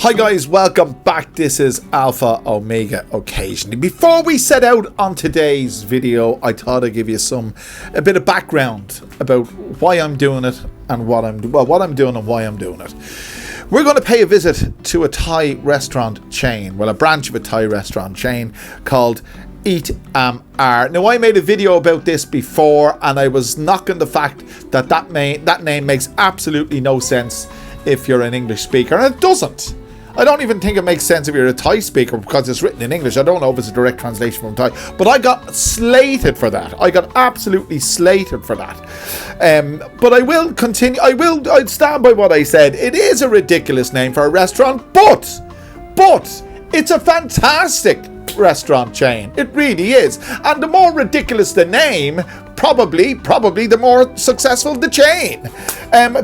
Hi guys, welcome back. This is Alpha Omega Occasionally. Before we set out on today's video, I thought I'd give you a bit of background about why I'm doing it and what I'm doing and why I'm doing it. We're going to pay a visit to a Thai restaurant chain, a branch of a Thai restaurant chain called Eat R. Now, I made a video about this before, and I was knocking the fact that name makes absolutely no sense if you're an English speaker, and it doesn't. I don't even think it makes sense if you're a Thai speaker because it's written in English. I don't know if it's a direct translation from Thai, but I got slated for that. I got absolutely slated for that. But I will continue. I'd stand by what I said. It is a ridiculous name for a restaurant, but it's a fantastic restaurant chain. It really is. And the more ridiculous the name, probably the more successful the chain.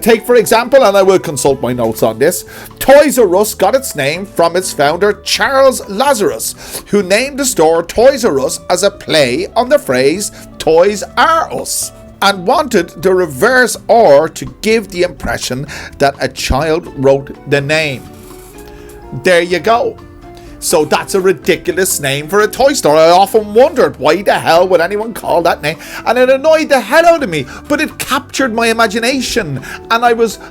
Take for example, and I will consult my notes on this, Toys R Us got its name from its founder Charles Lazarus, who named the store Toys R Us as a play on the phrase Toys R Us, and wanted the reverse R to give the impression that a child wrote the name. There you go. So that's a ridiculous name for a toy store. I often wondered why the hell would anyone call that name, and it annoyed the hell out of me. But it captured my imagination, and I wasn't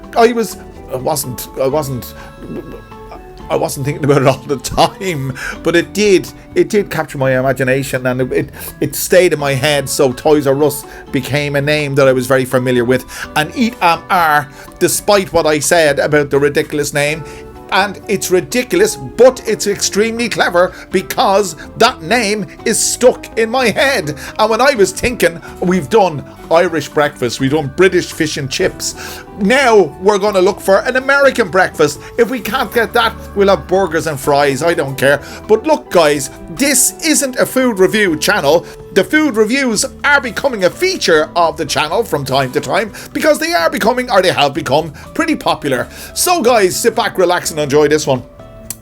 thinking about it all the time. But it did capture my imagination, and it stayed in my head. So Toys R Us became a name that I was very familiar with. And Eat R, despite what I said about the ridiculous name. And it's ridiculous, but it's extremely clever because that name is stuck in my head. And when I was thinking, we've done Irish breakfast, we've done British fish and chips. Now we're going to look for an American breakfast. If we can't get that, we'll have burgers and fries. I don't care. But look, guys, this isn't a food review channel. The food reviews are becoming a feature of the channel from time to time because they have become pretty popular. So guys, sit back, relax and enjoy this one.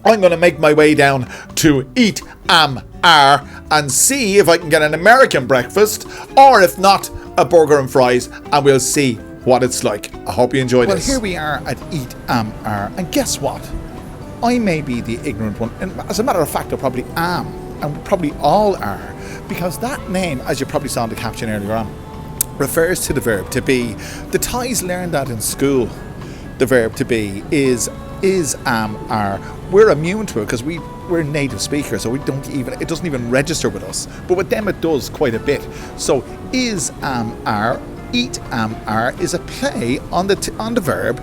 I'm going to make my way down to Eat R and see if I can get an American breakfast, or if not, a burger and fries, and we'll see what it's like. I hope you enjoy this. Well, here we are at Eat R, and guess what? I may be the ignorant one, and as a matter of fact I probably am, and probably all are, because that name, as you probably saw in the caption earlier on, refers to the verb to be. The Thais learned that in school. The verb to be is are. We're immune to it because we're native speakers, so it doesn't even register with us. But with them it does quite a bit. So are, eat are is a play on the verb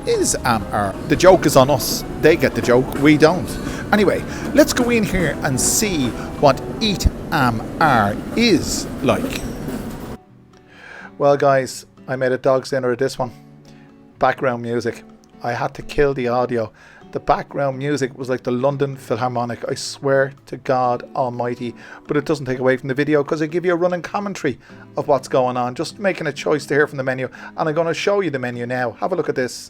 is are. The joke is on us. They get the joke, we don't. Anyway, let's go in here and see what Eat R is like. Well guys, I made a dog's dinner of this one. Background music. I had to kill the audio. The background music was like the London Philharmonic. I swear to God Almighty. But it doesn't take away from the video because I give you a running commentary of what's going on. Just making a choice to hear from the menu. And I'm going to show you the menu now. Have a look at this.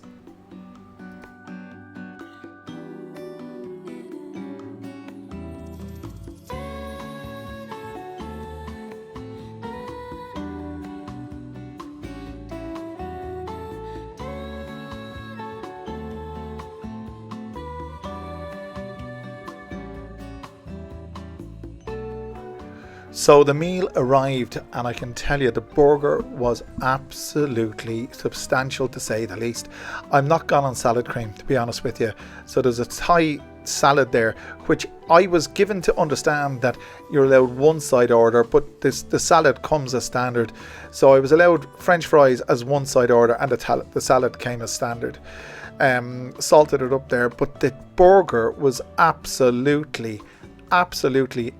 So the meal arrived, and I can tell you the burger was absolutely substantial, to say the least. I'm not gone on salad cream, to be honest with you. So there's a Thai salad there, which I was given to understand that you're allowed one side order, but the salad comes as standard. So I was allowed French fries as one side order, and the salad came as standard. Salted it up there, but the burger was absolutely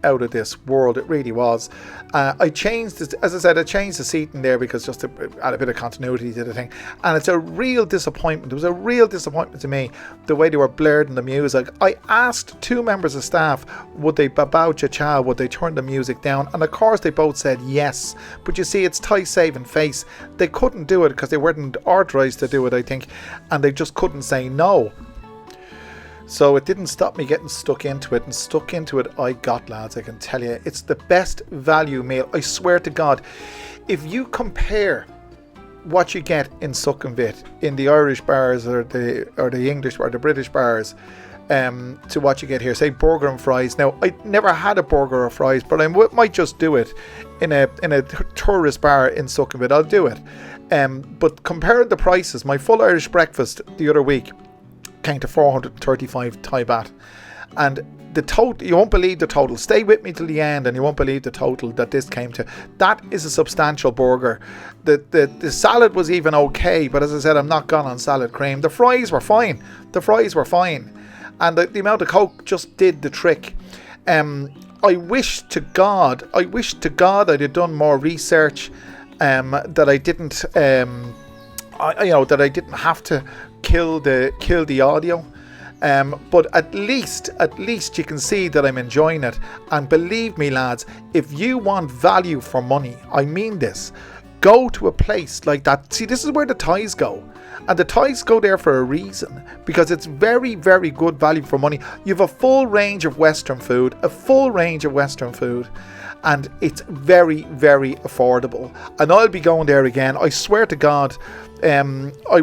out of this world. It really was. I changed it, as I said, I changed the seating there because just to add a bit of continuity to the thing, and it's a real disappointment. It was a real disappointment to me the way they were blurred in the music. I asked two members of staff would they babao cha cha, would they turn the music down, and of course they both said yes. But you see, it's Thai saving face. They couldn't do it because they weren't authorized to do it, I think, and they just couldn't say no. So it didn't stop me getting stuck into it, and stuck into it I got, lads. I can tell you, it's the best value meal. I swear to God, if you compare what you get in Sukhumvit in the Irish bars or the English or the British bars, to what you get here. Say burger and fries. Now, I never had a burger or fries, but I might just do it in a tourist bar in Sukhumvit. I'll do it. But comparing the prices, my full Irish breakfast the other week came to 435 Thai baht, and the total, you won't believe the total. Stay with me till the end and you won't believe the total that this came to. That is a substantial burger. The salad was even okay, but as I said, I'm not gone on salad cream. The fries were fine. And the amount of Coke just did the trick. I wish to God I'd have done more research, that I didn't that I didn't have to kill the audio. But at least you can see that I'm enjoying it. And believe me, lads, if you want value for money, I mean this, go to a place like that. See, this is where the Thais go. And the Thais go there for a reason, because it's very, very good value for money. You have a full range of Western food, and it's very, very affordable. And I'll be going there again. I swear to God. I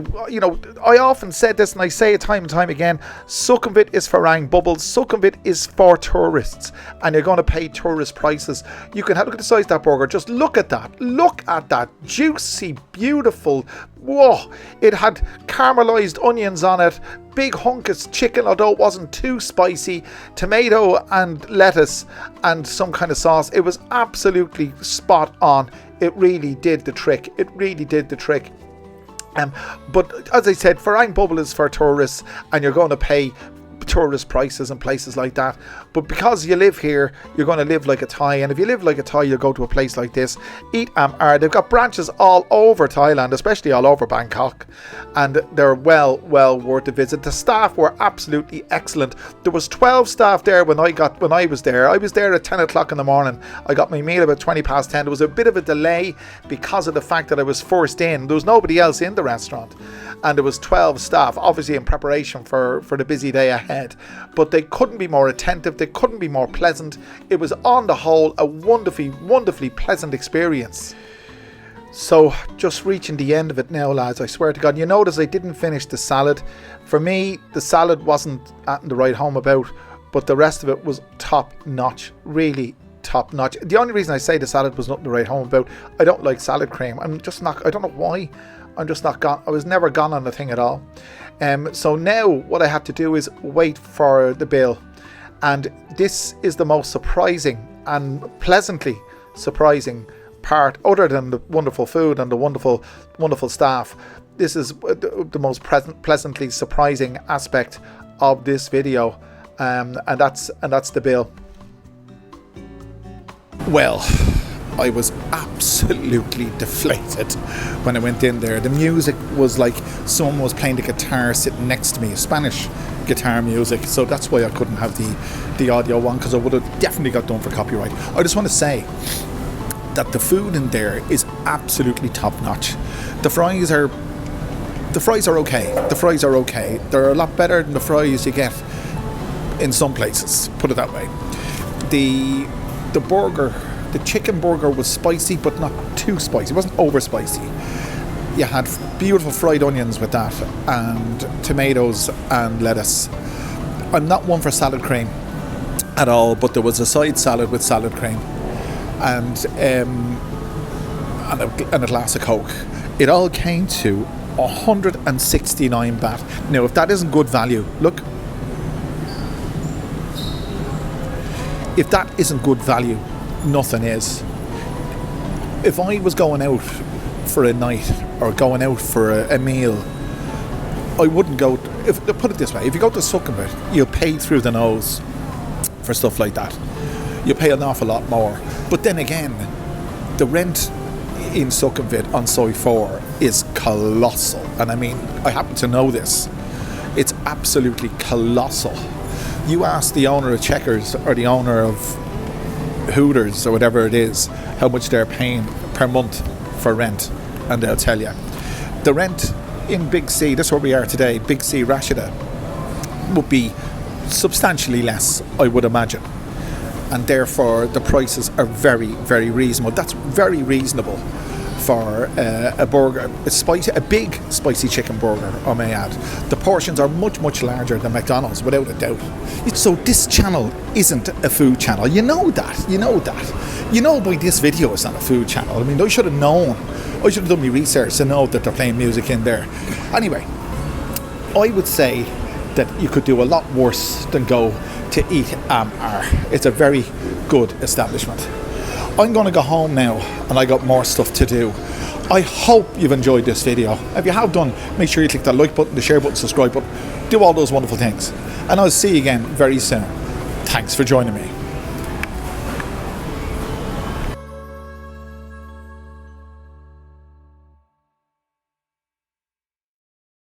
often said this, and I say it time and time again. Sukhumvit is for Rang Bubbles. Sukhumvit is for tourists, and you're going to pay tourist prices. You can have a look at the size of that burger. Just look at that. Look at that juicy, beautiful. Whoa! It had caramelized onions on it, big hunkus chicken, although it wasn't too spicy, tomato and lettuce, and some kind of sauce. It was absolutely spot on. It really did the trick. But as I said, Farang Bubble is for tourists, and you're going to pay tourist prices and places like that. But because you live here, you're going to live like a Thai, and if you live like a Thai, you'll go to a place like this. Eat Amar. They've got branches all over Thailand, especially all over Bangkok, and they're well worth a visit. The staff were absolutely excellent. There was 12 staff there when I was there. I was there at 10 o'clock in the morning. I got my meal about 20 past 10. There was a bit of a delay because of the fact that I was forced in. There was nobody else in the restaurant, and there was 12 staff, obviously in preparation for the busy day ahead. But they couldn't be more attentive. They couldn't be more pleasant. It was on the whole a wonderfully pleasant experience. So just reaching the end of it now, lads, I swear to God. You notice I didn't finish the salad. For me, the salad wasn't at the right home about, but the rest of it was top notch, really top notch. The only reason I say the salad was not the right home about, I don't like salad cream. I'm just not, I don't know why. I'm just not gone. I was never gone on the thing at all. So now what I have to do is wait for the bill. And this is the most surprising and pleasantly surprising part, other than the wonderful food and the wonderful staff. This is the most pleasantly surprising aspect of this video. And that's the bill. Well, I was absolutely deflated when I went in there. The music was like someone was playing the guitar sitting next to me, Spanish guitar music. So that's why I couldn't have the audio one, because I would have definitely got done for copyright. I just want to say that the food in there is absolutely top notch. The fries are okay. They're a lot better than the fries you get in some places, put it that way. The burger, the chicken burger was spicy, but not too spicy. It wasn't over spicy. You had beautiful fried onions with that, and tomatoes and lettuce. I'm not one for salad cream at all, but there was a side salad with salad cream, and a glass of Coke. It all came to 169 baht. Now, if that isn't good value, look. If that isn't good value, nothing is. If I was going out for a night or going out for a meal, I wouldn't go. Put it this way: if you go to Sukhumvit, you'll pay through the nose for stuff like that. You'll pay an awful lot more. But then again, the rent in Sukhumvit on Soi 4 is colossal, and I mean, I happen to know this. It's absolutely colossal. You ask the owner of Checkers or the owner of Hooters or whatever it is how much they're paying per month for rent, and they'll tell you. The rent in Big C, that's where we are today, Big C Rashida, would be substantially less, I would imagine, and therefore the prices are very, very reasonable. That's very reasonable for a burger, a big spicy chicken burger, I may add. The portions are much, much larger than McDonald's, without a doubt. So this channel isn't a food channel. You know that. You know by this video it's not a food channel. I mean, I should have known. I should have done my research to know that they're playing music in there. Anyway, I would say that you could do a lot worse than go to eat Amar. It's a very good establishment. I'm going to go home now, and I got more stuff to do. I hope you've enjoyed this video. If you have done, make sure you click that like button, the share button, subscribe button, do all those wonderful things. And I'll see you again very soon. Thanks for joining me.